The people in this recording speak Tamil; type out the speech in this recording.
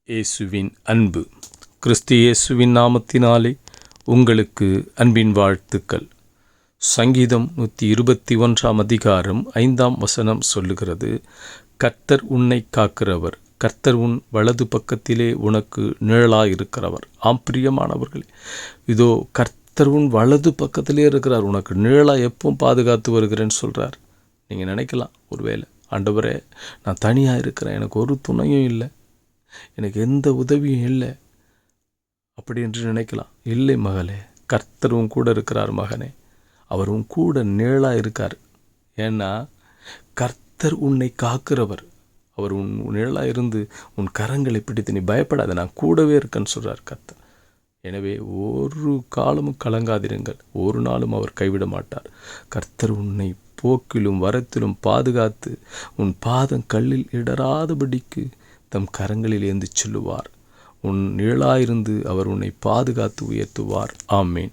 இயேசுவின் அன்பு. கிறிஸ்து இயேசுவின் நாமத்தினாலே உங்களுக்கு அன்பின் வாழ்த்துக்கள். சங்கீதம் 121 அதிகாரம் 5 சொல்லுகிறது, கர்த்தர் உன்னை காக்கிறவர், கர்த்தர் உன் வலது பக்கத்திலே உனக்கு நிழலாயிருக்கிறவர். ஆம் பிரியமானவர்களே, இதோ கர்த்தர் உன் வலது பக்கத்திலே இருக்கிறார், உனக்கு நிழலாக எப்பவும் பாதுகாத்து வருகிறேன்னு சொல்கிறார். நீங்கள் நினைக்கலாம், ஒருவேளை ஆண்டவரே நான் தனியாக இருக்கிறேன், எனக்கு ஒரு துணையும் இல்லை, எனக்கு எந்த உதவியும் இல்லை அப்படி என்று நினைக்கலாம். இல்லை மகளே, கர்த்தர் உன் கூட இருக்கிறார் மகனே. அவர் உன் கூட நிழலாக இருக்கார். ஏன்னா கர்த்தர் உன்னை காக்கிறவர். அவர் உன் நிழலாக இருந்து உன் கரங்களை பிடித்து நீ பயப்படாத, நான் கூடவே இருக்கேன்னு சொல்கிறார் கர்த்தர். எனவே ஒரு காலமும் கலங்காதிருங்கள், ஒரு நாளும் அவர் கைவிட மாட்டார். கர்த்தர் உன்னை போக்கிலும் வரத்திலும் பாதுகாத்து உன் பாதம் கல்லில் இடராதபடிக்கு தம் கரங்களில் ஏந்தி செல்லுவார். உன் நிழலாயிருந்து அவர் உன்னை பாதுகாத்து உயர்த்துவார். ஆமேன்.